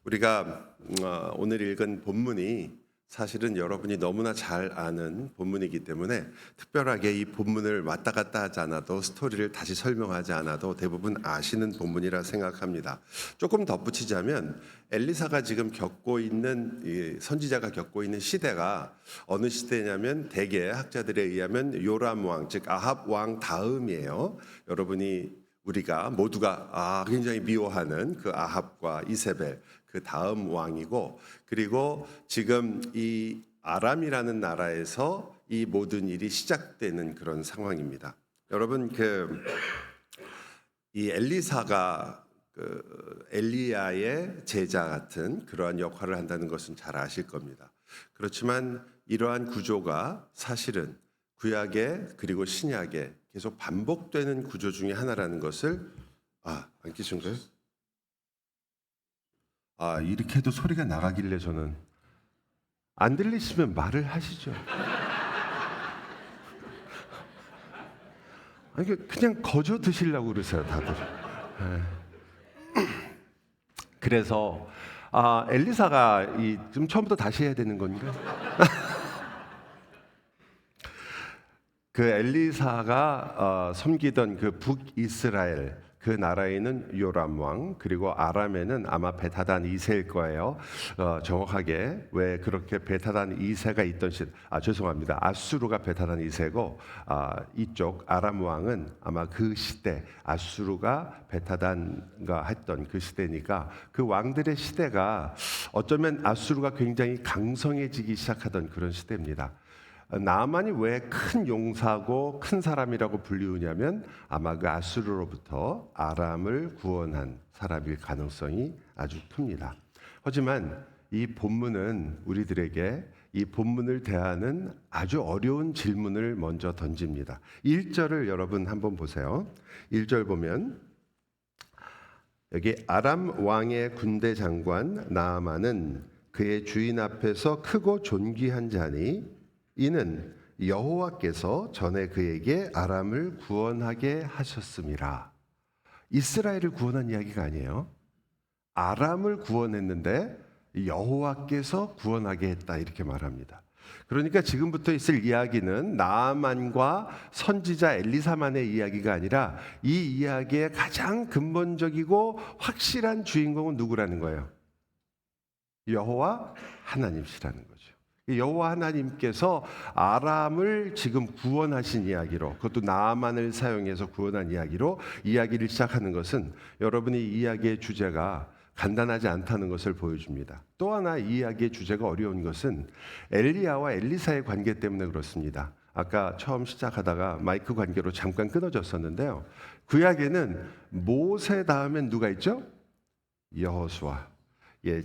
우리가 오늘 읽은 본문이 사실은 여러분이 너무나 잘 아는 본문이기 때문에 특별하게 이 본문을 왔다 갔다 하지 않아도 스토리를 다시 설명하지 않아도 대부분 아시는 본문이라 생각합니다. 조금 덧붙이자면 엘리사가 지금 겪고 있는 선지자가 겪고 있는 시대가 어느 시대냐면 대개 학자들에 의하면 요람 왕, 즉 아합 왕 다음이에요. 우리가 모두가 굉장히 미워하는 그 아합과 이세벨 그 다음 왕이고, 그리고 지금 이 아람이라는 나라에서 이 모든 일이 시작되는 그런 상황입니다. 여러분 이 엘리사가 엘리야의 제자 같은 그러한 역할을 한다는 것은 잘 아실 겁니다. 그렇지만 이러한 구조가 사실은 구약에 그리고 신약에 계속 반복되는 구조 중에 하나라는 것을 안 끼신 거예요? 이렇게 해도 소리가 나가길래 저는 안 들리시면 말을 하시죠. 그냥 거저 드시려고 그러세요, 다들. 그래서 엘리사가 좀 처음부터 다시 해야 되는 건가? 그 엘리사가 섬기던 그 북이스라엘 그 나라에는 요람 왕, 그리고 아람에는 아마 베타단 2세일 거예요. 정확하게 왜 그렇게 베타단 2세가 있던 죄송합니다. 아수르가 베타단 2세고 이쪽 아람 왕은 아마 그 시대 아수르가 베타단가 했던 그 시대니까 그 왕들의 시대가 어쩌면 아수르가 굉장히 강성해지기 시작하던 그런 시대입니다. 나아만이 왜 큰 용사고 큰 사람이라고 불리우냐면 아마 그 아수르로부터 아람을 구원한 사람일 가능성이 아주 큽니다. 하지만 이 본문은 우리들에게 이 본문을 대하는 아주 어려운 질문을 먼저 던집니다. 1절을 여러분 한번 보세요. 1절 보면 여기 아람 왕의 군대 장관 나아만은 그의 주인 앞에서 크고 존귀한 자니 이는 여호와께서 전에 그에게 아람을 구원하게 하셨음이라. 이스라엘을 구원한 이야기가 아니에요. 아람을 구원했는데 여호와께서 구원하게 했다 이렇게 말합니다. 그러니까 지금부터 있을 이야기는 나아만과 선지자 엘리사만의 이야기가 아니라 이 이야기의 가장 근본적이고 확실한 주인공은 누구라는 거예요? 여호와 하나님이시라는 거죠. 여호와 하나님께서 아람을 지금 구원하신 이야기로, 그것도 나아만을 사용해서 구원한 이야기로 이야기를 시작하는 것은 여러분이 이 이야기의 주제가 간단하지 않다는 것을 보여줍니다. 또 하나 이 이야기의 주제가 어려운 것은 엘리야와 엘리사의 관계 때문에 그렇습니다. 아까 처음 시작하다가 마이크 관계로 잠깐 끊어졌었는데요. 구약에는 모세 다음엔 누가 있죠? 여호수아.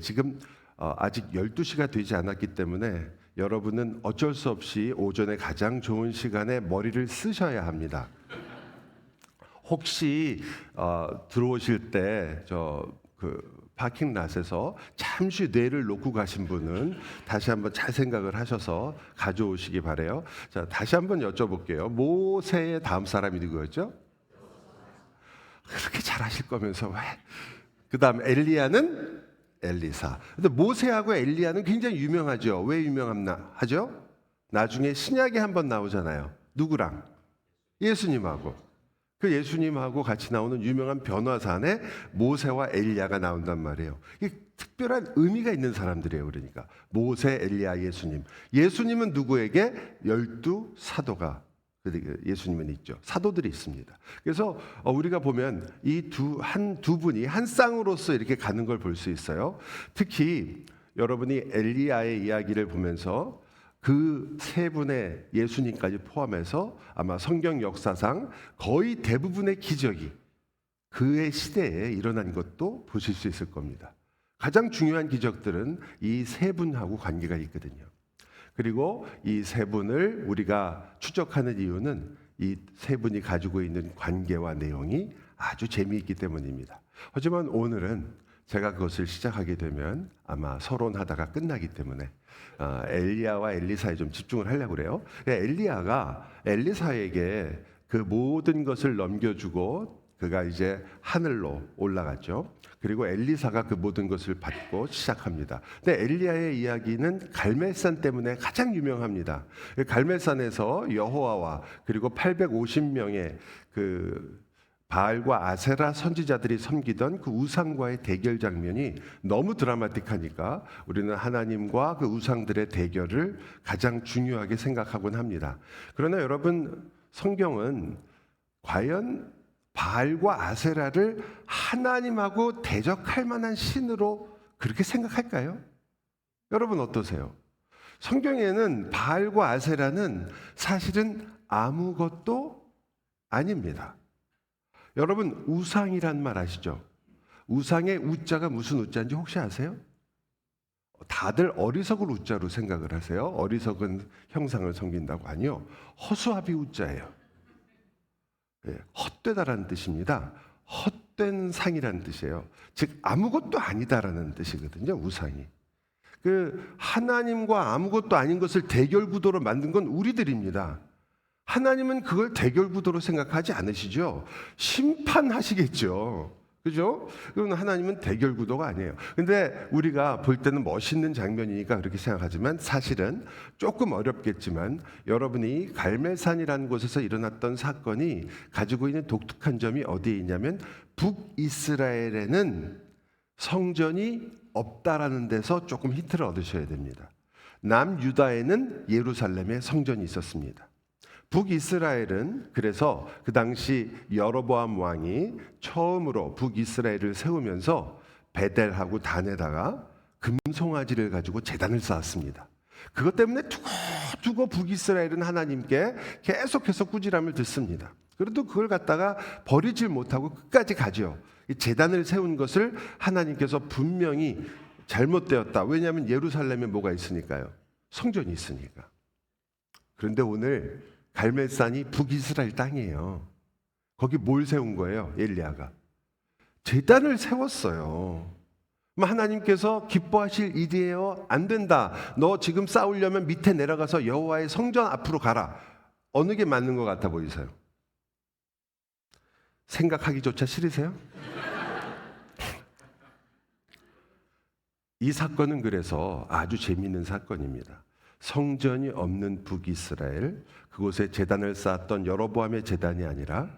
지금 아직 12시가 되지 않았기 때문에 여러분은 어쩔 수 없이 오전에 가장 좋은 시간에 머리를 쓰셔야 합니다. 혹시 들어오실 때 파킹랏에서 잠시 뇌를 놓고 가신 분은 다시 한번 잘 생각을 하셔서 가져오시기 바래요. 자, 다시 한번 여쭤볼게요. 모세의 다음 사람이 누구였죠? 그렇게 잘하실 거면서 왜? 그 다음 엘리야는 엘리사. 근데 모세하고 엘리야는 굉장히 유명하죠. 왜 유명하죠? 나중에 신약에 한번 나오잖아요. 누구랑? 예수님하고. 그 예수님하고 같이 나오는 유명한 변화산에 모세와 엘리야가 나온단 말이에요. 이게 특별한 의미가 있는 사람들이에요. 그러니까 모세, 엘리야, 예수님. 예수님은 누구에게? 12 사도가 예수님은 있죠. 사도들이 있습니다. 그래서 우리가 보면 이 두 분이 한 쌍으로서 이렇게 가는 걸 볼 수 있어요. 특히 여러분이 엘리야의 이야기를 보면서 그 세 분의 예수님까지 포함해서 아마 성경 역사상 거의 대부분의 기적이 그의 시대에 일어난 것도 보실 수 있을 겁니다. 가장 중요한 기적들은 이 세 분하고 관계가 있거든요. 그리고 이 세 분을 우리가 추적하는 이유는 이 세 분이 가지고 있는 관계와 내용이 아주 재미있기 때문입니다. 하지만 오늘은 제가 그것을 시작하게 되면 아마 서론하다가 끝나기 때문에 엘리야와 엘리사에 좀 집중을 하려고 그래요. 엘리야가 엘리사에게 그 모든 것을 넘겨주고 그가 이제 하늘로 올라갔죠. 그리고 엘리사가 그 모든 것을 받고 시작합니다. 근데 엘리야의 이야기는 갈멜산 때문에 가장 유명합니다. 갈멜산에서 여호와와 그리고 850명의 그 바알과 아세라 선지자들이 섬기던 그 우상과의 대결 장면이 너무 드라마틱하니까 우리는 하나님과 그 우상들의 대결을 가장 중요하게 생각하곤 합니다. 그러나 여러분, 성경은 과연 바알과 아세라를 하나님하고 대적할 만한 신으로 그렇게 생각할까요? 여러분 어떠세요? 성경에는 바알과 아세라는 사실은 아무것도 아닙니다. 여러분, 우상이란 말 아시죠? 우상의 우자가 무슨 우자인지 혹시 아세요? 다들 어리석을 우자로 생각을 하세요. 어리석은 형상을 섬긴다고. 아니요, 허수아비 우자예요. 헛되다라는 뜻입니다. 헛된 상이라는 뜻이에요. 즉 아무것도 아니다라는 뜻이거든요. 우상이. 그 하나님과 아무것도 아닌 것을 대결 구도로 만든 건 우리들입니다. 하나님은 그걸 대결 구도로 생각하지 않으시죠. 심판하시겠죠. 그죠? 그럼 하나님은 대결 구도가 아니에요. 근데 우리가 볼 때는 멋있는 장면이니까 그렇게 생각하지만 사실은 조금 어렵겠지만 여러분이 갈멜산이라는 곳에서 일어났던 사건이 가지고 있는 독특한 점이 어디에 있냐면 북이스라엘에는 성전이 없다라는 데서 조금 힌트를 얻으셔야 됩니다. 남유다에는 예루살렘에 성전이 있었습니다. 북이스라엘은 그래서 그 당시 여로보암 왕이 처음으로 북이스라엘을 세우면서 베델하고 단에다가 금송아지를 가지고 제단을 쌓았습니다. 그것 때문에 두고두고 북이스라엘은 하나님께 계속해서 꾸지람을 듣습니다. 그래도 그걸 갖다가 버리질 못하고 끝까지 가죠. 이 제단을 세운 것을 하나님께서 분명히 잘못되었다. 왜냐하면 예루살렘에 뭐가 있으니까요. 성전이 있으니까. 그런데 오늘 갈멜산이 북이스라엘 땅이에요. 거기 뭘 세운 거예요? 엘리야가 제단을 세웠어요. 하나님께서 기뻐하실 일이에요? 안 된다. 너 지금 싸우려면 밑에 내려가서 여호와의 성전 앞으로 가라. 어느 게 맞는 것 같아 보이세요? 생각하기조차 싫으세요? 이 사건은 그래서 아주 재미있는 사건입니다. 성전이 없는 북이스라엘, 그곳에 제단을 쌓았던 여로보암의 제단이 아니라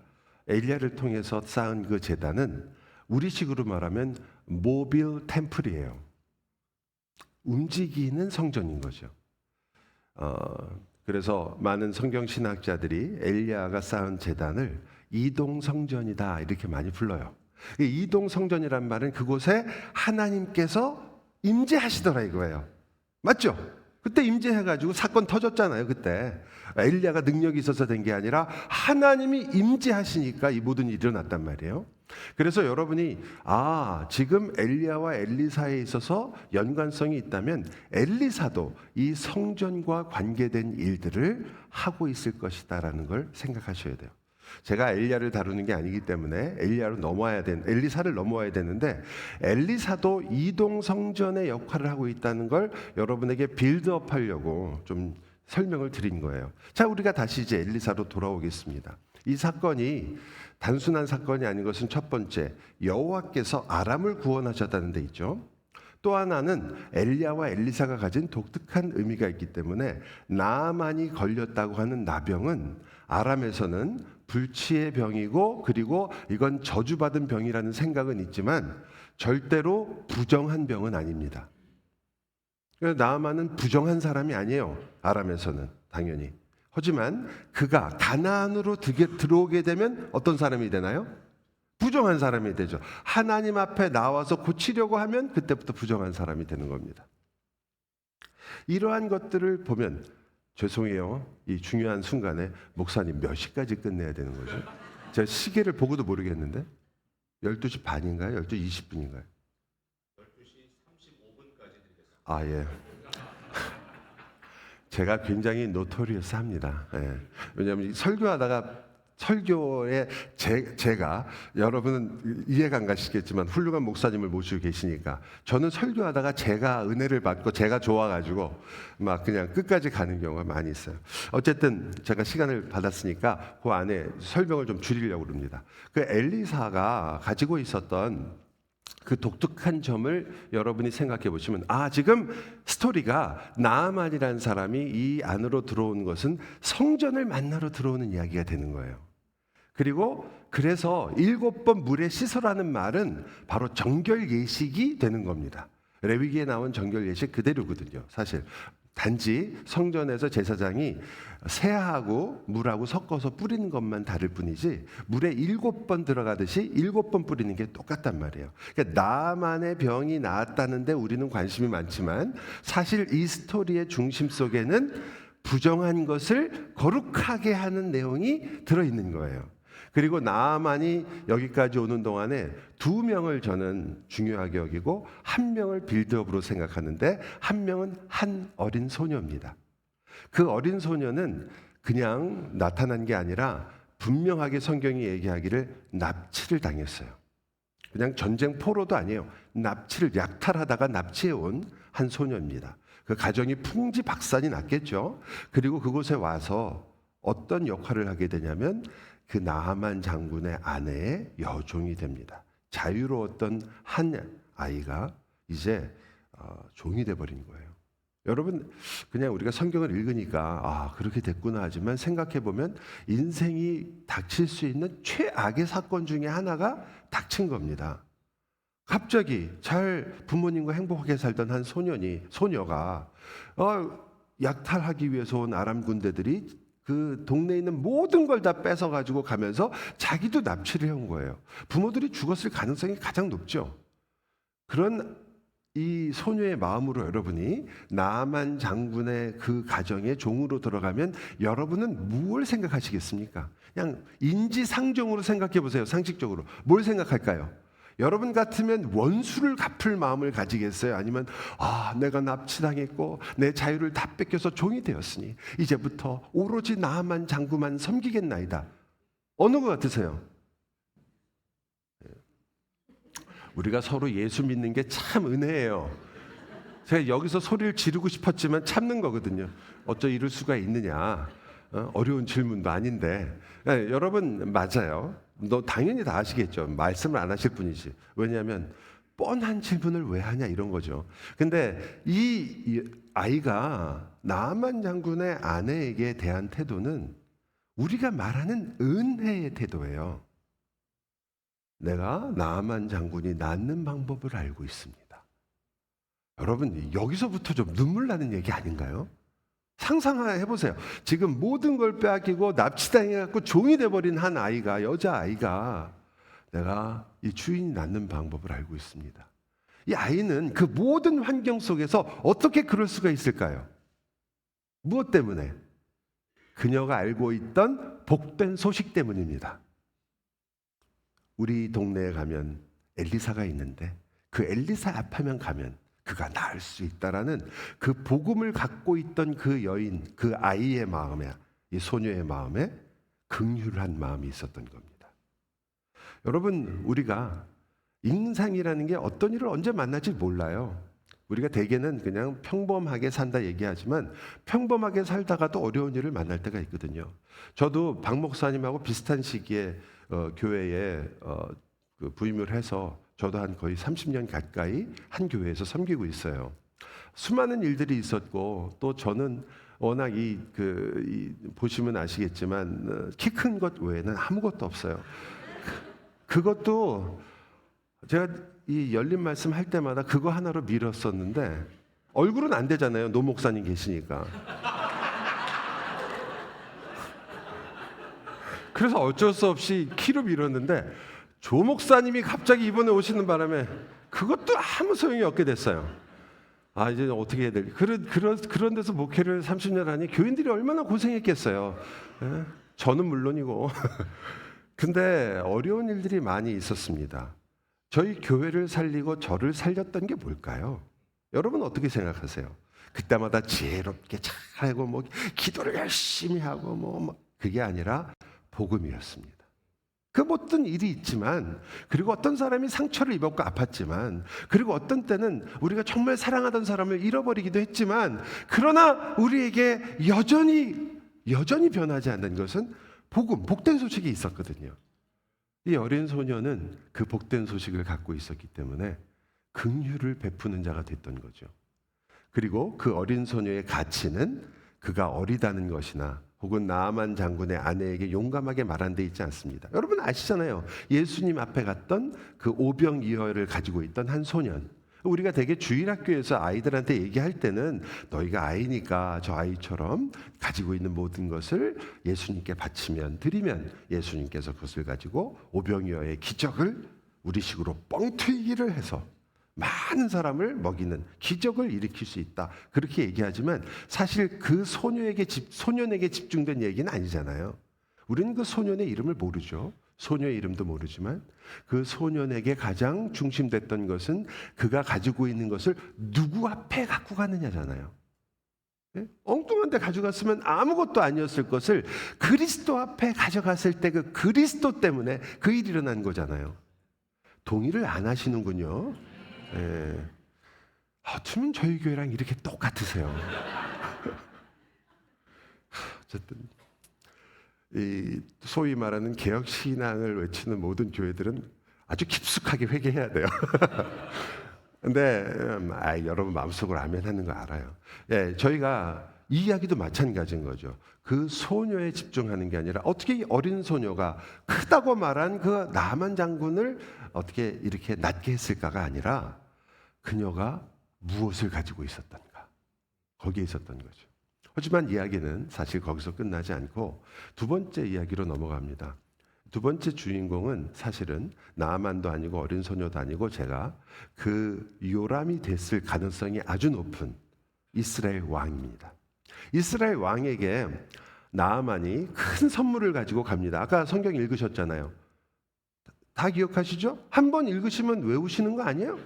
엘리야를 통해서 쌓은 그 제단은 우리식으로 말하면 모빌 템플이에요. 움직이는 성전인 거죠. 그래서 많은 성경 신학자들이 엘리야가 쌓은 제단을 이동 성전이다 이렇게 많이 불러요. 이동 성전이란 말은 그곳에 하나님께서 임재하시더라 이거예요. 맞죠? 그때 임재해가지고 사건 터졌잖아요. 그때 엘리야가 능력이 있어서 된 게 아니라 하나님이 임재하시니까 이 모든 일이 일어났단 말이에요. 그래서 여러분이 지금 엘리야와 엘리사에 있어서 연관성이 있다면 엘리사도 이 성전과 관계된 일들을 하고 있을 것이다라는 걸 생각하셔야 돼요. 제가 엘리야를 다루는 게 아니기 때문에 엘리사를 넘어와야 되는데 엘리사도 이동 성전의 역할을 하고 있다는 걸 여러분에게 빌드업 하려고 좀 설명을 드린 거예요. 자, 우리가 다시 이제 엘리사로 돌아오겠습니다. 이 사건이 단순한 사건이 아닌 것은 첫 번째, 여호와께서 아람을 구원하셨다는 데 있죠. 또 하나는 엘리야와 엘리사가 가진 독특한 의미가 있기 때문에 나아만이 걸렸다고 하는 나병은 아람에서는 불치의 병이고 그리고 이건 저주받은 병이라는 생각은 있지만 절대로 부정한 병은 아닙니다. 나아만은 부정한 사람이 아니에요. 아람에서는 당연히. 하지만 그가 가나안으로 들어오게 되면 어떤 사람이 되나요? 부정한 사람이 되죠. 하나님 앞에 나와서 고치려고 하면 그때부터 부정한 사람이 되는 겁니다. 이러한 것들을 보면 죄송해요. 이 중요한 순간에 목사님 몇 시까지 끝내야 되는 거죠? 제가 시계를 보고도 모르겠는데 12시 반인가요? 12시 20분인가요? 12시 35분까지 드리겠습니다. 예. 제가 굉장히 노토리어스합니다. 예. 왜냐하면 설교하다가 설교에 제가 여러분은 이해가 안 가시겠지만 훌륭한 목사님을 모시고 계시니까 저는 설교하다가 제가 은혜를 받고 제가 좋아가지고 막 그냥 끝까지 가는 경우가 많이 있어요. 어쨌든 제가 시간을 받았으니까 그 안에 설명을 좀 줄이려고 합니다. 그 엘리사가 가지고 있었던 그 독특한 점을 여러분이 생각해 보시면 지금 스토리가 나아만이라는 사람이 이 안으로 들어온 것은 성전을 만나러 들어오는 이야기가 되는 거예요. 그리고 그래서 7번 물에 씻으라는 말은 바로 정결 예식이 되는 겁니다. 레위기에 나온 정결 예식 그대로거든요. 사실 단지 성전에서 제사장이 새하고 물하고 섞어서 뿌리는 것만 다를 뿐이지 물에 7번 들어가듯이 7번 뿌리는 게 똑같단 말이에요. 그러니까 나만의 병이 나았다는데 우리는 관심이 많지만 사실 이 스토리의 중심 속에는 부정한 것을 거룩하게 하는 내용이 들어있는 거예요. 그리고 나아만이 여기까지 오는 동안에 2명을 저는 중요하게 여기고 1명을 빌드업으로 생각하는데 1명은 한 어린 소녀입니다. 그 어린 소녀는 그냥 나타난 게 아니라 분명하게 성경이 얘기하기를 납치를 당했어요. 그냥 전쟁 포로도 아니에요. 납치를 약탈하다가 납치해 온 한 소녀입니다. 그 가정이 풍지박산이 났겠죠. 그리고 그곳에 와서 어떤 역할을 하게 되냐면 그 나하만 장군의 아내의 여종이 됩니다. 자유로웠던 한 아이가 이제 종이 돼버린 거예요. 여러분 그냥 우리가 성경을 읽으니까 그렇게 됐구나 하지만 생각해 보면 인생이 닥칠 수 있는 최악의 사건 중에 하나가 닥친 겁니다. 갑자기 잘 부모님과 행복하게 살던 한 소녀가 약탈하기 위해서 온 아람 군대들이 그 동네에 있는 모든 걸 다 뺏어가지고 가면서 자기도 납치를 해온 거예요. 부모들이 죽었을 가능성이 가장 높죠. 그런 이 소녀의 마음으로 여러분이 나아만 장군의 그 가정에 종으로 들어가면 여러분은 무엇을 생각하시겠습니까? 그냥 인지상정으로 생각해 보세요. 상식적으로. 뭘 생각할까요? 여러분 같으면 원수를 갚을 마음을 가지겠어요? 아니면 내가 납치당했고 내 자유를 다 뺏겨서 종이 되었으니 이제부터 오로지 나만 장군만 섬기겠나이다. 어느 것 같으세요? 우리가 서로 예수 믿는 게 참 은혜예요. 제가 여기서 소리를 지르고 싶었지만 참는 거거든요. 어쩌 이럴 수가 있느냐. 어려운 질문도 아닌데. 여러분 맞아요. 너 당연히 다 아시겠죠. 말씀을 안 하실 뿐이지. 왜냐하면 뻔한 질문을 왜 하냐 이런 거죠. 근데 이 아이가 나아만 장군의 아내에게 대한 태도는 우리가 말하는 은혜의 태도예요. 내가 나아만 장군이 낫는 방법을 알고 있습니다. 여러분 여기서부터 좀 눈물 나는 얘기 아닌가요? 상상해보세요. 지금 모든 걸 빼앗기고 납치당해갖고 종이 돼버린 한 아이가, 여자아이가 내가 이 주인이 낳는 방법을 알고 있습니다. 이 아이는 그 모든 환경 속에서 어떻게 그럴 수가 있을까요? 무엇 때문에? 그녀가 알고 있던 복된 소식 때문입니다. 우리 동네에 가면 엘리사가 있는데 그 엘리사 앞에만 가면 그가 나을 수 있다라는 그 복음을 갖고 있던 그 여인, 그 아이의 마음에, 이 소녀의 마음에 긍휼한 마음이 있었던 겁니다. 여러분, 우리가 인생이라는 게 어떤 일을 언제 만날지 몰라요. 우리가 대개는 그냥 평범하게 산다 얘기하지만 평범하게 살다가도 어려운 일을 만날 때가 있거든요. 저도 박 목사님하고 비슷한 시기에 교회에 그 부임을 해서 저도 한 거의 30년 가까이 한 교회에서 섬기고 있어요. 수많은 일들이 있었고 또 저는 워낙 보시면 아시겠지만 키 큰 것 외에는 아무것도 없어요. 그것도 제가 이 열린 말씀 할 때마다 그거 하나로 밀었었는데 얼굴은 안 되잖아요. 노 목사님 계시니까. 그래서 어쩔 수 없이 키로 밀었는데 조 목사님이 갑자기 이번에 오시는 바람에 그것도 아무 소용이 없게 됐어요. 이제 어떻게 해야 될지. 그런 데서 목회를 30년 하니 교인들이 얼마나 고생했겠어요. 예? 저는 물론이고. 근데 어려운 일들이 많이 있었습니다. 저희 교회를 살리고 저를 살렸던 게 뭘까요? 여러분 어떻게 생각하세요? 그때마다 지혜롭게 잘하고 기도를 열심히 하고 그게 아니라 복음이었습니다. 그 어떤 일이 있지만, 그리고 어떤 사람이 상처를 입었고 아팠지만, 그리고 어떤 때는 우리가 정말 사랑하던 사람을 잃어버리기도 했지만, 그러나 우리에게 여전히 변하지 않는 것은 복음, 복된 소식이 있었거든요. 이 어린 소녀는 그 복된 소식을 갖고 있었기 때문에 긍휼을 베푸는 자가 됐던 거죠. 그리고 그 어린 소녀의 가치는 그가 어리다는 것이나 혹은 나아만 장군의 아내에게 용감하게 말한 데 있지 않습니다. 여러분 아시잖아요. 예수님 앞에 갔던 그 오병이어를 가지고 있던 한 소년. 우리가 대개 주일학교에서 아이들한테 얘기할 때는 너희가 아이니까 저 아이처럼 가지고 있는 모든 것을 예수님께 바치면, 드리면 예수님께서 그것을 가지고 오병이어의 기적을 우리식으로 뻥튀기를 해서 많은 사람을 먹이는 기적을 일으킬 수 있다. 그렇게 얘기하지만 사실 그 소년에게 집중된 얘기는 아니잖아요. 우리는 그 소년의 이름을 모르죠. 소녀의 이름도 모르지만 그 소년에게 가장 중심됐던 것은 그가 가지고 있는 것을 누구 앞에 갖고 가느냐잖아요. 네? 엉뚱한 데 가져갔으면 아무것도 아니었을 것을 그리스도 앞에 가져갔을 때 그 그리스도 때문에 그 일이 일어난 거잖아요. 동의를 안 하시는군요. 예. 어쩌면 저희 교회랑 이렇게 똑같으세요. 어쨌든 이 소위 말하는 개혁 신앙을 외치는 모든 교회들은 아주 깊숙하게 회개해야 돼요. 근데 여러분 마음속으로 아멘 하는 거 알아요. 예, 저희가 이 이야기도 마찬가지인 거죠. 그 소녀에 집중하는 게 아니라 어떻게 이 어린 소녀가 크다고 말한 그 나만 장군을 어떻게 이렇게 낮게 했을까가 아니라 그녀가 무엇을 가지고 있었던가, 거기에 있었던 거죠. 하지만 이야기는 사실 거기서 끝나지 않고 두 번째 이야기로 넘어갑니다. 두 번째 주인공은 사실은 나아만도 아니고 어린 소녀도 아니고 제가 그 요람이 됐을 가능성이 아주 높은 이스라엘 왕입니다. 이스라엘 왕에게 나아만이 큰 선물을 가지고 갑니다. 아까 성경 읽으셨잖아요. 다 기억하시죠? 한번 읽으시면 외우시는 거 아니에요?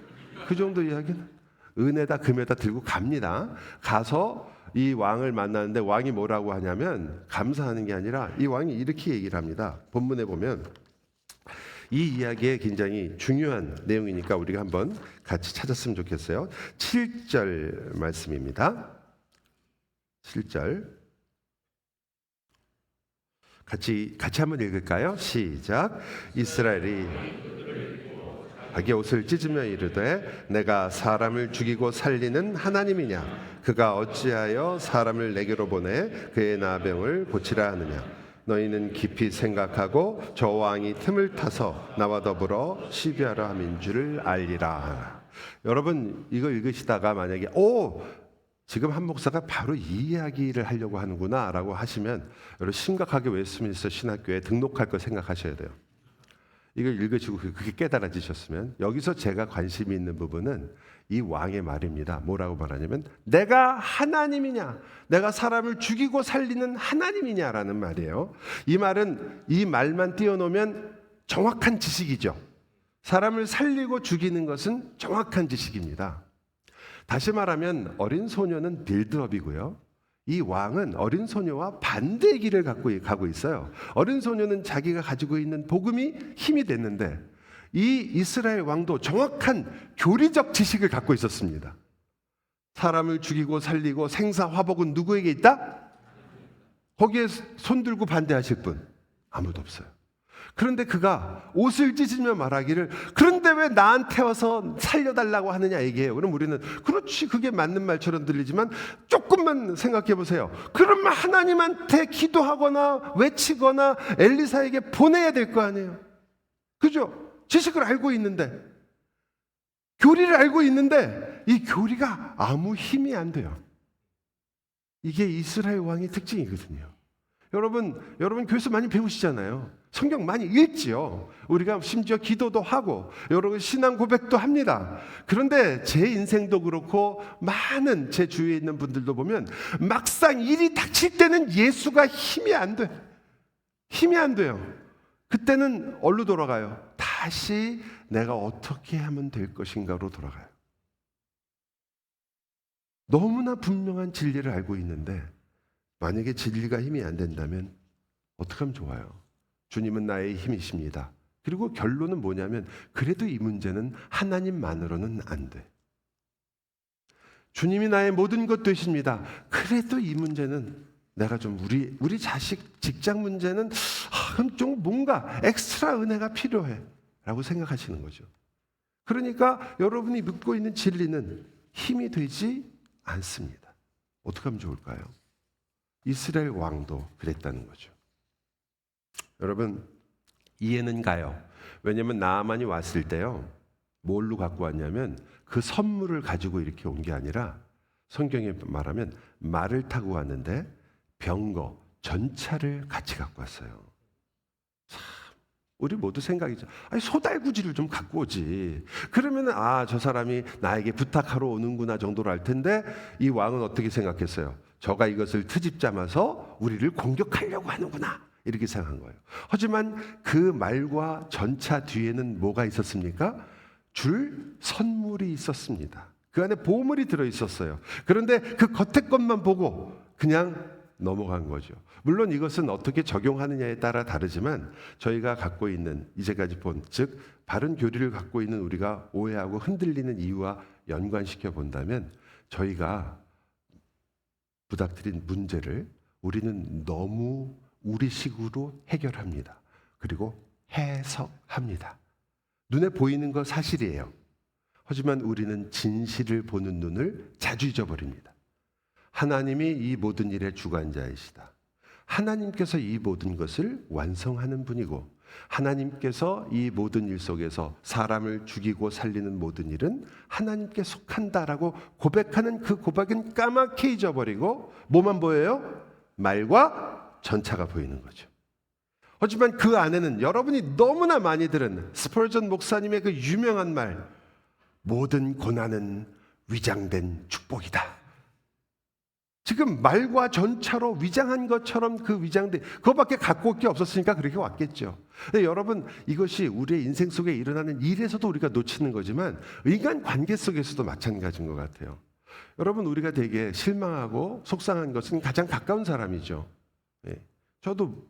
그 정도 이야기는 은에다 금에다 들고 갑니다. 가서 이 왕을 만나는데 왕이 뭐라고 하냐면 감사하는 게 아니라 이 왕이 이렇게 얘기를 합니다. 본문에 보면 이 이야기에 굉장히 중요한 내용이니까 우리가 한번 같이 찾았으면 좋겠어요. 7절 말씀입니다. 7절 같이 한번 읽을까요? 시작. 이스라엘이 자기 옷을 찢으며 이르되 내가 사람을 죽이고 살리는 하나님이냐? 그가 어찌하여 사람을 내게로 보내 그의 나병을 고치라 하느냐? 너희는 깊이 생각하고 저 왕이 틈을 타서 나와 더불어 시비하려 함인 줄을 알리라. 여러분 이거 읽으시다가 만약에 지금 한 목사가 바로 이 이야기를 하려고 하는구나 라고 하시면 여러분 심각하게 웨스트민스터 신학교에 등록할 거 생각하셔야 돼요. 이걸 읽으시고 그게 깨달아지셨으면 여기서 제가 관심이 있는 부분은 이 왕의 말입니다. 뭐라고 말하냐면 내가 하나님이냐, 내가 사람을 죽이고 살리는 하나님이냐라는 말이에요. 이 말은 이 말만 띄워놓으면 정확한 지식이죠. 사람을 살리고 죽이는 것은 정확한 지식입니다. 다시 말하면 어린 소녀는 빌드업이고요. 이 왕은 어린 소녀와 반대의 길을 가고 있어요. 어린 소녀는 자기가 가지고 있는 복음이 힘이 됐는데 이 이스라엘 왕도 정확한 교리적 지식을 갖고 있었습니다. 사람을 죽이고 살리고 생사 화복은 누구에게 있다? 거기에 손들고 반대하실 분 아무도 없어요. 그런데 그가 옷을 찢으며 말하기를 그런데 왜 나한테 와서 살려달라고 하느냐 얘기해요. 그럼 우리는 그렇지 그게 맞는 말처럼 들리지만 조금만 생각해 보세요. 그러면 하나님한테 기도하거나 외치거나 엘리사에게 보내야 될 거 아니에요. 그죠? 지식을 알고 있는데 교리를 알고 있는데 이 교리가 아무 힘이 안 돼요. 이게 이스라엘 왕의 특징이거든요. 여러분 교회에서 많이 배우시잖아요. 성경 많이 읽지요. 우리가 심지어 기도도 하고 여러분 신앙 고백도 합니다. 그런데 제 인생도 그렇고 많은 제 주위에 있는 분들도 보면 막상 일이 닥칠 때는 예수가 힘이 안 돼. 힘이 안 돼요. 그때는 어디로 돌아가요? 다시 내가 어떻게 하면 될 것인가로 돌아가요. 너무나 분명한 진리를 알고 있는데 만약에 진리가 힘이 안 된다면 어떻게 하면 좋아요? 주님은 나의 힘이십니다. 그리고 결론은 뭐냐면 그래도 이 문제는 하나님만으로는 안 돼. 주님이 나의 모든 것 되십니다. 그래도 이 문제는 내가 좀 우리 자식 직장 문제는 그럼 좀 뭔가 엑스트라 은혜가 필요해 라고 생각하시는 거죠. 그러니까 여러분이 믿고 있는 진리는 힘이 되지 않습니다. 어떻게 하면 좋을까요? 이스라엘 왕도 그랬다는 거죠. 여러분 이해는 가요. 왜냐하면 나아만이 왔을 때요, 뭘로 갖고 왔냐면 그 선물을 가지고 이렇게 온 게 아니라 성경에 말하면 말을 타고 왔는데 병거, 전차를 같이 갖고 왔어요. 참, 우리 모두 생각이죠. 아니, 소달구지를 좀 갖고 오지. 그러면 저 사람이 나에게 부탁하러 오는구나 정도로 알 텐데 이 왕은 어떻게 생각했어요? 저가 이것을 트집 잡아서 우리를 공격하려고 하는구나 이렇게 생각한 거예요. 하지만 그 말과 전차 뒤에는 뭐가 있었습니까? 줄 선물이 있었습니다. 그 안에 보물이 들어있었어요. 그런데 그 겉에 것만 보고 그냥 넘어간 거죠. 물론 이것은 어떻게 적용하느냐에 따라 다르지만 저희가 갖고 있는 이제까지 본, 즉 바른 교리를 갖고 있는 우리가 오해하고 흔들리는 이유와 연관시켜 본다면 저희가 부탁드린 문제를 우리는 너무 우리식으로 해결합니다. 그리고 해석합니다. 눈에 보이는 거 사실이에요. 하지만 우리는 진실을 보는 눈을 자주 잊어버립니다. 하나님이 이 모든 일의 주관자이시다. 하나님께서 이 모든 것을 완성하는 분이고 하나님께서 이 모든 일 속에서 사람을 죽이고 살리는 모든 일은 하나님께 속한다라고 고백하는 그 고백은 까맣게 잊어버리고 뭐만 보여요? 말과 전차가 보이는 거죠. 하지만 그 안에는 여러분이 너무나 많이 들은 스펄전 목사님의 그 유명한 말, 모든 고난은 위장된 축복이다. 지금 말과 전차로 위장한 것처럼 그 위장된 그거밖에 갖고 올 게 없었으니까 그렇게 왔겠죠. 근데 여러분 이것이 우리의 인생 속에 일어나는 일에서도 우리가 놓치는 거지만 인간 관계 속에서도 마찬가지인 것 같아요. 여러분 우리가 되게 실망하고 속상한 것은 가장 가까운 사람이죠. 저도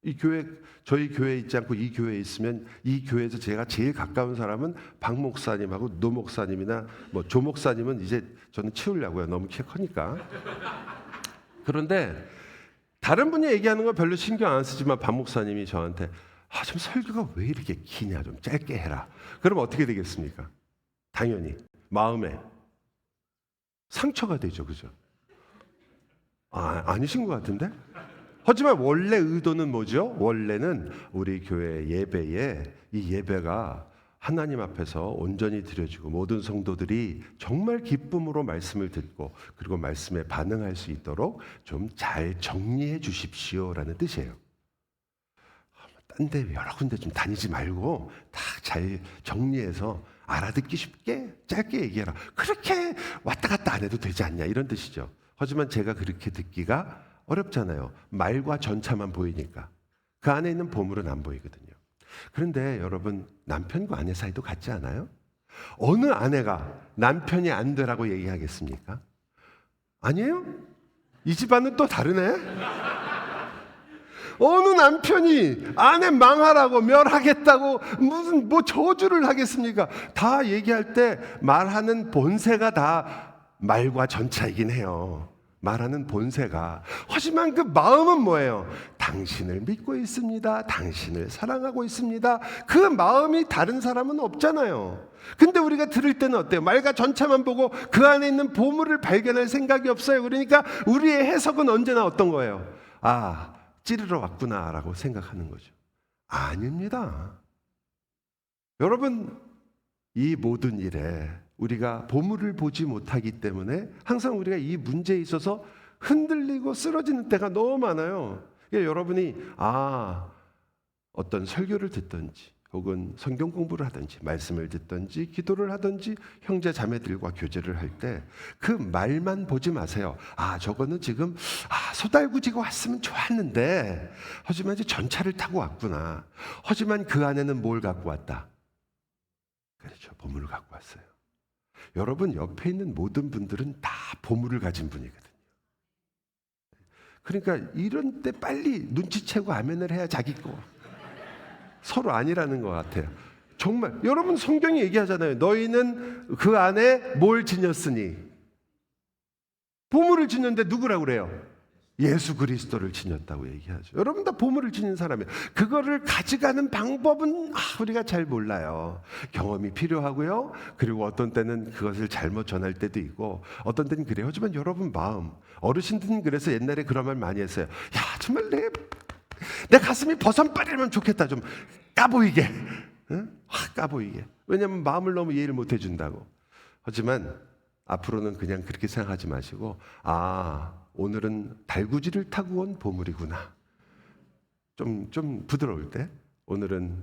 이 교회, 저희 교회에 있지 않고 이 교회에 있으면 이 교회에서 제가 제일 가까운 사람은 박 목사님하고 노 목사님이나 뭐 조 목사님은 이제 저는 치우려고요. 너무 키가 크니까. 그런데 다른 분이 얘기하는 거 별로 신경 안 쓰지만 박 목사님이 저한테 좀 설교가 왜 이렇게 기냐, 좀 짧게 해라. 그럼 어떻게 되겠습니까? 당연히 마음에 상처가 되죠, 그죠? 아니신 것 같은데? 하지만 원래 의도는 뭐죠? 원래는 우리 교회 예배에 이 예배가 하나님 앞에서 온전히 드려지고 모든 성도들이 정말 기쁨으로 말씀을 듣고 그리고 말씀에 반응할 수 있도록 좀 잘 정리해 주십시오라는 뜻이에요. 딴 데 여러 군데 좀 다니지 말고 다 잘 정리해서 알아듣기 쉽게 짧게 얘기해라. 그렇게 왔다 갔다 안 해도 되지 않냐 이런 뜻이죠. 하지만 제가 그렇게 듣기가 어렵잖아요. 말과 전차만 보이니까. 그 안에 있는 보물은 안 보이거든요. 그런데 여러분 남편과 아내 사이도 같지 않아요? 어느 아내가 남편이 안 되라고 얘기하겠습니까? 아니에요? 이 집안은 또 다르네? 어느 남편이 아내 망하라고 멸하겠다고 무슨 저주를 하겠습니까? 다 얘기할 때 말하는 본새가 다 말과 전차이긴 해요. 말하는 본새가. 하지만 그 마음은 뭐예요? 당신을 믿고 있습니다. 당신을 사랑하고 있습니다. 그 마음이 다른 사람은 없잖아요. 근데 우리가 들을 때는 어때요? 말과 전차만 보고 그 안에 있는 보물을 발견할 생각이 없어요. 그러니까 우리의 해석은 언제나 어떤 거예요? 찌르러 왔구나라고 생각하는 거죠. 아닙니다. 여러분, 이 모든 일에 우리가 보물을 보지 못하기 때문에 항상 우리가 이 문제에 있어서 흔들리고 쓰러지는 때가 너무 많아요. 그러니까 여러분이 어떤 설교를 듣든지 혹은 성경 공부를 하든지 말씀을 듣든지 기도를 하든지 형제 자매들과 교제를 할 때 그 말만 보지 마세요. 저거는 지금 소달구지가 왔으면 좋았는데 하지만 이제 전차를 타고 왔구나. 하지만 그 안에는 뭘 갖고 왔다? 그렇죠. 보물을 갖고 왔어요. 여러분 옆에 있는 모든 분들은 다 보물을 가진 분이거든요. 그러니까 이런 때 빨리 눈치채고 아멘을 해야 자기 거. 서로 아니라는 것 같아요. 정말 여러분 성경이 얘기하잖아요. 너희는 그 안에 뭘 지녔으니? 보물을 지녔는데 누구라고 그래요? 예수 그리스도를 지녔다고 얘기하죠. 여러분 다 보물을 지닌 사람이에요. 그거를 가져가는 방법은 우리가 잘 몰라요. 경험이 필요하고요. 그리고 어떤 때는 그것을 잘못 전할 때도 있고 어떤 때는 그래요. 하지만 여러분 마음, 어르신들은 그래서 옛날에 그런 말 많이 했어요. 야 정말 내 가슴이 버선발이면 좋겠다. 좀 까보이게, 응? 확 까보이게. 왜냐하면 마음을 너무 이해를 못 해준다고. 하지만 앞으로는 그냥 그렇게 생각하지 마시고 오늘은 달구지를 타고 온 보물이구나. 좀 부드러울 때 오늘은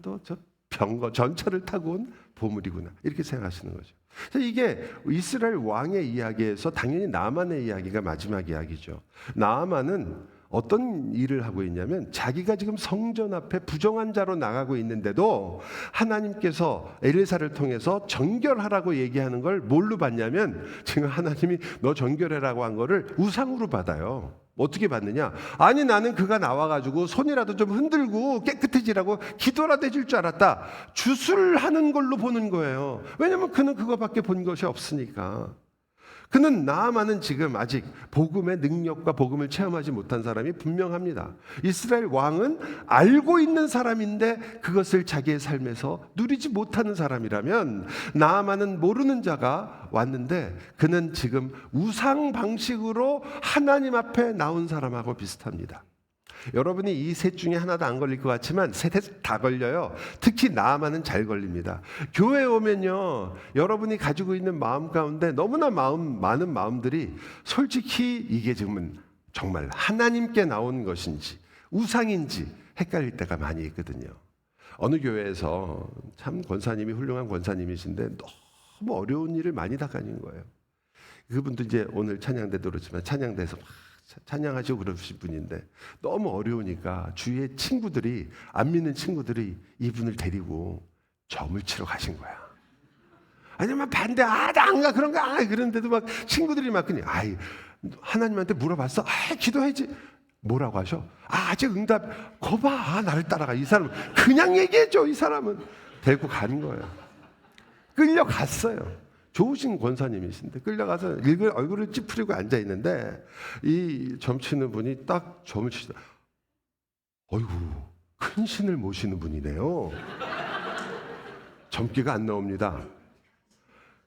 또 저 병거 전차를 타고 온 보물이구나. 이렇게 생각하시는 거죠. 그래서 이게 이스라엘 왕의 이야기에서 당연히 나아만의 이야기가 마지막 이야기죠. 나아만은 어떤 일을 하고 있냐면 자기가 지금 성전 앞에 부정한 자로 나가고 있는데도 하나님께서 엘리사를 통해서 정결하라고 얘기하는 걸 뭘로 받냐면 지금 하나님이 너 정결해라고 한 거를 우상으로 받아요. 어떻게 받느냐? 아니 나는 그가 나와가지고 손이라도 좀 흔들고 깨끗해지라고 기도라도 해줄 줄 알았다. 주술하는 걸로 보는 거예요. 왜냐하면 그는 그거밖에 본 것이 없으니까. 그는 나아만은 지금 아직 복음의 능력과 복음을 체험하지 못한 사람이 분명합니다. 이스라엘 왕은 알고 있는 사람인데 그것을 자기의 삶에서 누리지 못하는 사람이라면 나아만은 모르는 자가 왔는데 그는 지금 우상 방식으로 하나님 앞에 나온 사람하고 비슷합니다. 여러분이 이 셋 중에 하나도 안 걸릴 것 같지만 셋 다 걸려요. 특히 나아만은 잘 걸립니다. 교회에 오면요, 여러분이 가지고 있는 마음 가운데 너무나 많은 마음들이 솔직히 이게 지금은 정말 하나님께 나온 것인지 우상인지 헷갈릴 때가 많이 있거든요. 어느 교회에서 참 권사님이 훌륭한 권사님이신데 너무 어려운 일을 많이 당하는 거예요. 그분도 이제 오늘 찬양대도 그렇지만 찬양대에서 찬양하시고 그러신 분인데 너무 어려우니까 주위의 친구들이, 안 믿는 친구들이 이분을 데리고 점을 치러 가신 거야. 아니면 반대, 나 안 가, 그런 거 안 가. 그런데도 막 친구들이 막 그냥, 하나님한테 물어봤어? 기도해야지. 뭐라고 하셔? 아직 응답, 거봐, 나를 따라가. 이 사람은 그냥 얘기해줘. 이 사람은 데리고 가는 거예요. 끌려갔어요. 좋으신 권사님이신데 끌려가서 얼굴을 찌푸리고 앉아있는데 이 점치는 분이 딱 점을 치시다. 어이구, 큰 신을 모시는 분이네요. 점괘가 안 나옵니다.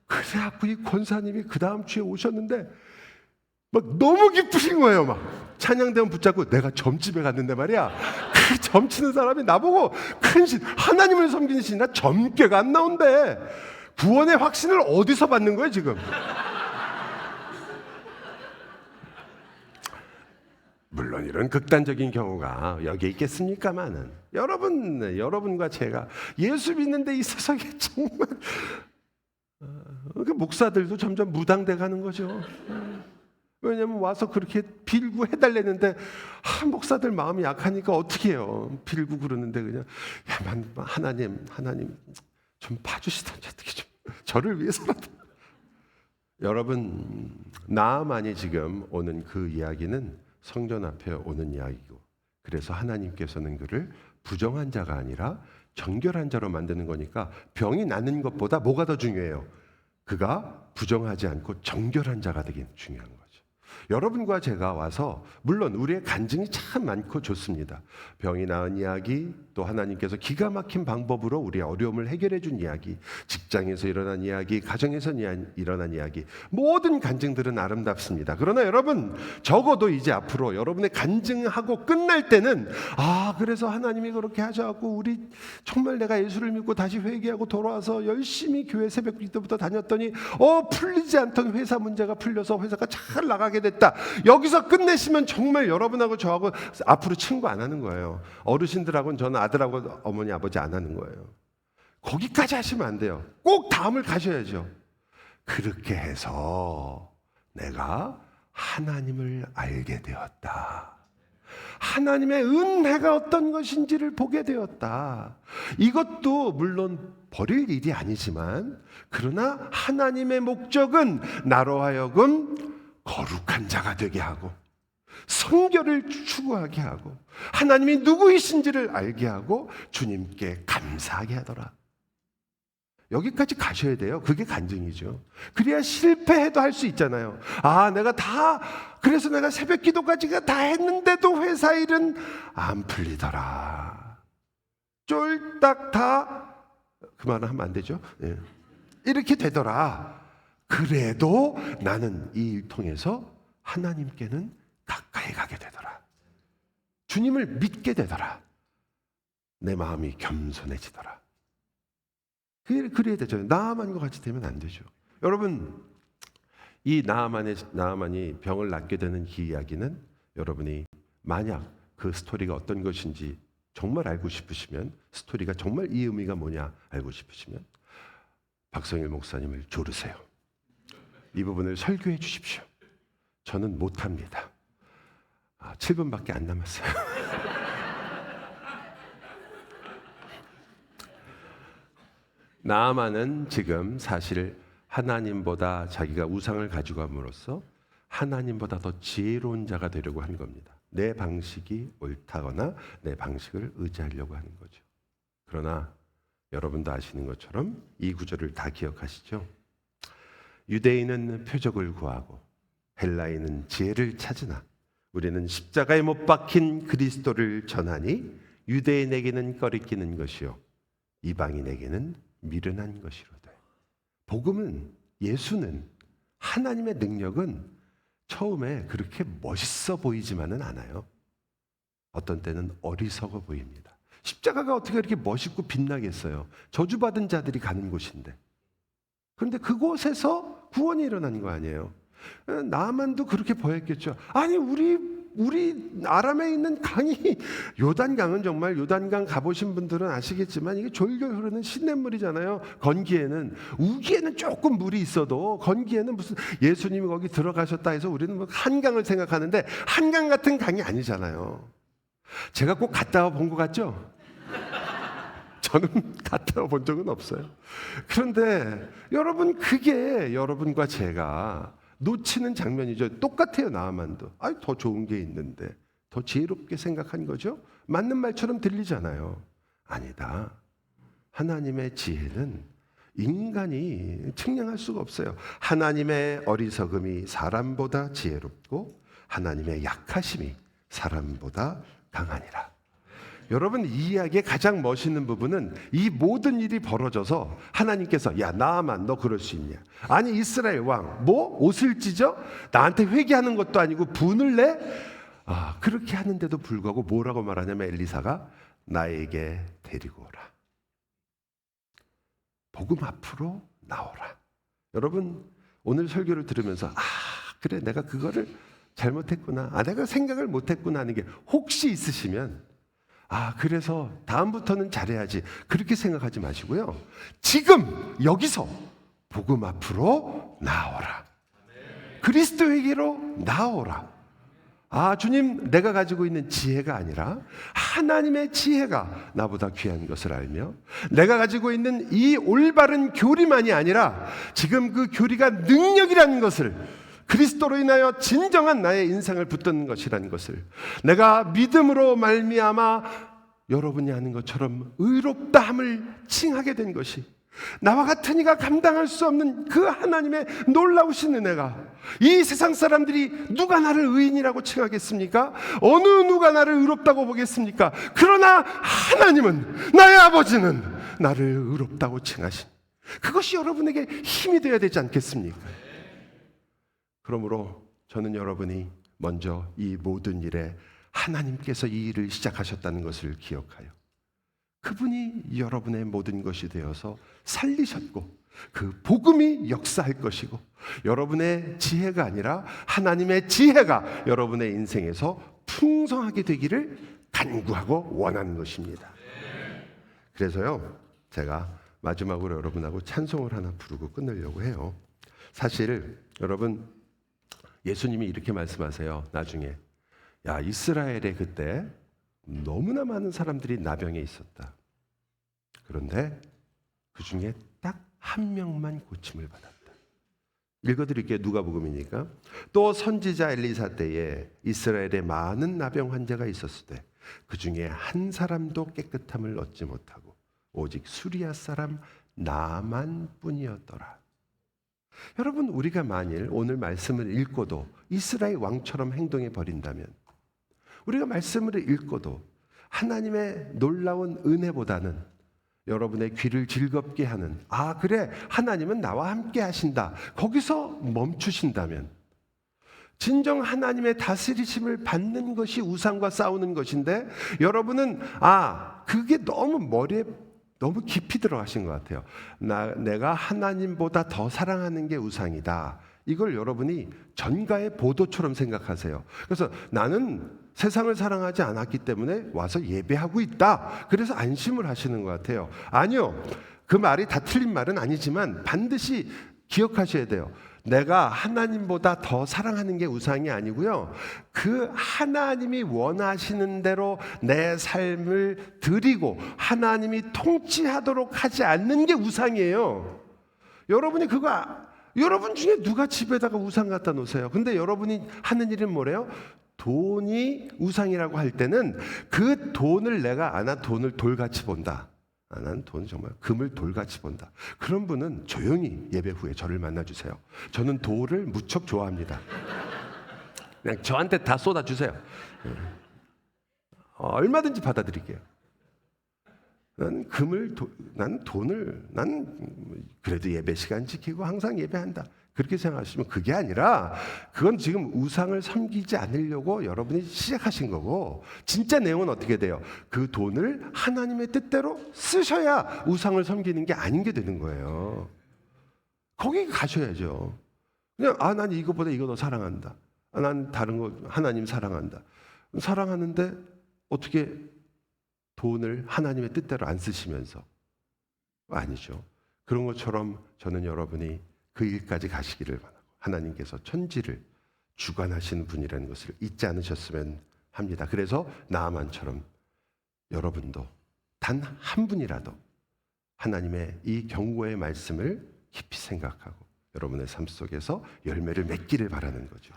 그래갖고 이 권사님이 그 다음 주에 오셨는데 막 너무 기쁘신 거예요. 막 찬양대원 붙잡고 내가 점집에 갔는데 말이야, 그 점치는 사람이 나보고 큰 신, 하나님을 섬기는 신이나 점괘가 안 나온대. 구원의 확신을 어디서 받는 거예요 지금? 물론 이런 극단적인 경우가 여기에 있겠습니까마는 여러분과 제가 예수 믿는데 이 세상에 정말 그 목사들도 점점 무당돼 가는 거죠. 왜냐면 와서 그렇게 빌고 해달랬는데 목사들 마음이 약하니까 어떻게 해요? 빌고 그러는데 그냥 하나님 좀 봐주시던지 어떻게 좀 저를 위해서라도. 여러분, 나아만이 지금 오는 그 이야기는 성전 앞에 오는 이야기고, 그래서 하나님께서는 그를 부정한 자가 아니라 정결한 자로 만드는 거니까 병이 나는 것보다 뭐가 더 중요해요? 그가 부정하지 않고 정결한 자가 되긴 중요한 거죠. 여러분과 제가 와서 물론 우리의 간증이 참 많고 좋습니다. 병이 나은 이야기, 또 하나님께서 기가 막힌 방법으로 우리의 어려움을 해결해 준 이야기, 직장에서 일어난 이야기, 가정에서 일어난 이야기, 모든 간증들은 아름답습니다. 그러나 여러분, 적어도 이제 앞으로 여러분의 간증하고 끝날 때는 그래서 하나님이 그렇게 하셔갖고 우리 정말 내가 예수를 믿고 다시 회개하고 돌아와서 열심히 교회 새벽 기도부터 다녔더니 풀리지 않던 회사 문제가 풀려서 회사가 잘 나가게 됐다. 여기서 끝내시면 정말 여러분하고 저하고 앞으로 친구 안 하는 거예요. 어르신들하고는 저는 아들하고 어머니 아버지 안 하는 거예요. 거기까지 하시면 안 돼요. 꼭 다음을 가셔야죠. 그렇게 해서 내가 하나님을 알게 되었다. 하나님의 은혜가 어떤 것인지를 보게 되었다. 이것도 물론 버릴 일이 아니지만, 그러나 하나님의 목적은 나로 하여금 거룩한 자가 되게 하고 성결을 추구하게 하고 하나님이 누구이신지를 알게 하고 주님께 감사하게 하더라. 여기까지 가셔야 돼요. 그게 간증이죠. 그래야 실패해도 할 수 있잖아요. 그래서 내가 새벽 기도까지 다 했는데도 회사 일은 안 풀리더라. 쫄딱 다, 그 말은 하면 안 되죠. 예. 이렇게 되더라. 그래도 나는 이 일 통해서 하나님께는 가까이 가게 되더라. 주님을 믿게 되더라. 내 마음이 겸손해지더라. 그래야 되죠. 나아만과 같이 되면 안 되죠. 여러분, 이 나아만이 병을 낫게 되는 이 이야기는 여러분이 만약 그 스토리가 어떤 것인지 정말 알고 싶으시면, 스토리가 정말 이 의미가 뭐냐 알고 싶으시면 박성일 목사님을 조르세요. 이 부분을 설교해 주십시오. 저는 못합니다. 7분밖에 안 남았어요. 나아만은 지금 사실 하나님보다 자기가 우상을 가지고 함으로써 하나님보다 더 지혜로운 자가 되려고 하는 겁니다. 내 방식이 옳다거나 내 방식을 의지하려고 하는 거죠. 그러나 여러분도 아시는 것처럼 이 구절을 다 기억하시죠? 유대인은 표적을 구하고 헬라인은 지혜를 찾으나 우리는 십자가에 못 박힌 그리스도를 전하니 유대인에게는 꺼리끼는 것이요 이방인에게는 미련한 것이로되. 복음은, 예수는, 하나님의 능력은 처음에 그렇게 멋있어 보이지만은 않아요. 어떤 때는 어리석어 보입니다. 십자가가 어떻게 이렇게 멋있고 빛나겠어요? 저주받은 자들이 가는 곳인데. 그런데 그곳에서 구원이 일어난 거 아니에요? 나만도 그렇게 보였겠죠. 아니, 우리 아람에 있는 강이, 요단강은 정말, 요단강 가보신 분들은 아시겠지만 이게 졸졸 흐르는 시냇물이잖아요. 건기에는, 우기에는 조금 물이 있어도 건기에는 무슨 예수님이 거기 들어가셨다 해서 우리는 뭐 한강을 생각하는데 한강 같은 강이 아니잖아요. 제가 꼭 갔다 본 것 같죠? 저는 갔다 본 적은 없어요. 그런데 여러분, 그게 여러분과 제가 놓치는 장면이죠. 똑같아요. 나아만도. 더 좋은 게 있는데 더 지혜롭게 생각한 거죠. 맞는 말처럼 들리잖아요. 아니다. 하나님의 지혜는 인간이 측량할 수가 없어요. 하나님의 어리석음이 사람보다 지혜롭고 하나님의 약하심이 사람보다 강하니라. 여러분, 이 이야기의 가장 멋있는 부분은 이 모든 일이 벌어져서 하나님께서, 야 나아만 너 그럴 수 있냐? 아니 이스라엘 왕 뭐 옷을 찢어? 나한테 회개하는 것도 아니고 분을 내? 그렇게 하는데도 불구하고 뭐라고 말하냐면 엘리사가 나에게 데리고 오라. 복음 앞으로 나오라. 여러분, 오늘 설교를 들으면서 그래 내가 그거를 잘못했구나. 내가 생각을 못했구나 하는 게 혹시 있으시면 그래서 다음부터는 잘해야지 그렇게 생각하지 마시고요. 지금 여기서 복음 앞으로 나오라. 그리스도에게로 나오라. 주님, 내가 가지고 있는 지혜가 아니라 하나님의 지혜가 나보다 귀한 것을 알며 내가 가지고 있는 이 올바른 교리만이 아니라 지금 그 교리가 능력이라는 것을, 그리스도로 인하여 진정한 나의 인생을 붙드는 것이라는 것을, 내가 믿음으로 말미암아 여러분이 하는 것처럼 의롭다함을 칭하게 된 것이, 나와 같은 이가 감당할 수 없는 그 하나님의 놀라우신 은혜가, 이 세상 사람들이 누가 나를 의인이라고 칭하겠습니까? 어느 누가 나를 의롭다고 보겠습니까? 그러나 하나님은, 나의 아버지는 나를 의롭다고 칭하신, 그것이 여러분에게 힘이 되어야 되지 않겠습니까? 그러므로 저는 여러분이 먼저 이 모든 일에 하나님께서 이 일을 시작하셨다는 것을 기억하여 그분이 여러분의 모든 것이 되어서 살리셨고 그 복음이 역사할 것이고 여러분의 지혜가 아니라 하나님의 지혜가 여러분의 인생에서 풍성하게 되기를 간구하고 원하는 것입니다. 그래서요, 제가 마지막으로 여러분하고 찬송을 하나 부르고 끊으려고 해요. 사실 여러분, 예수님이 이렇게 말씀하세요. 나중에, 야, 이스라엘에 그때 너무나 많은 사람들이 나병에 있었다. 그런데 그 중에 딱 한 명만 고침을 받았다. 읽어드릴게요. 누가복음이니까. 또 선지자 엘리사 때에 이스라엘에 많은 나병 환자가 있었을 때 그 중에 한 사람도 깨끗함을 얻지 못하고 오직 수리아 사람 나만뿐이었더라. 여러분, 우리가 만일 오늘 말씀을 읽고도 이스라엘 왕처럼 행동해 버린다면, 우리가 말씀을 읽고도 하나님의 놀라운 은혜보다는 여러분의 귀를 즐겁게 하는, 아 그래 하나님은 나와 함께 하신다, 거기서 멈추신다면, 진정 하나님의 다스리심을 받는 것이 우상과 싸우는 것인데, 여러분은 그게 너무 머리에 너무 깊이 들어가신 것 같아요. 내가 하나님보다 더 사랑하는 게 우상이다. 이걸 여러분이 전가의 보도처럼 생각하세요. 그래서 나는 세상을 사랑하지 않았기 때문에 와서 예배하고 있다, 그래서 안심을 하시는 것 같아요. 아니요, 그 말이 다 틀린 말은 아니지만 반드시 기억하셔야 돼요. 내가 하나님보다 더 사랑하는 게 우상이 아니고요, 그 하나님이 원하시는 대로 내 삶을 드리고 하나님이 통치하도록 하지 않는 게 우상이에요. 여러분이 여러분 중에 누가 집에다가 우상 갖다 놓으세요? 근데 여러분이 하는 일은 뭐래요? 돈이 우상이라고 할 때는 그 돈을 내가 난 돈을 돌같이 본다, 난 돈 정말 금을 돌같이 본다, 그런 분은 조용히 예배 후에 저를 만나주세요. 저는 돌을 무척 좋아합니다. 그냥 저한테 다 쏟아주세요. 얼마든지 받아들일게요. 난 돈을 그래도 예배 시간 지키고 항상 예배한다, 그렇게 생각하시면 그게 아니라 그건 지금 우상을 섬기지 않으려고 여러분이 시작하신 거고, 진짜 내용은 어떻게 돼요? 그 돈을 하나님의 뜻대로 쓰셔야 우상을 섬기는 게 아닌 게 되는 거예요. 거기 가셔야죠. 그냥 난 이거보다 이거 더 사랑한다, 난 다른 거 하나님 사랑한다. 사랑하는데 어떻게 돈을 하나님의 뜻대로 안 쓰시면서? 아니죠. 그런 것처럼 저는 여러분이 그 일까지 가시기를 바라고, 하나님께서 천지를 주관하시는 분이라는 것을 잊지 않으셨으면 합니다. 그래서 나아만처럼 여러분도 단 한 분이라도 하나님의 이 경고의 말씀을 깊이 생각하고 여러분의 삶 속에서 열매를 맺기를 바라는 거죠.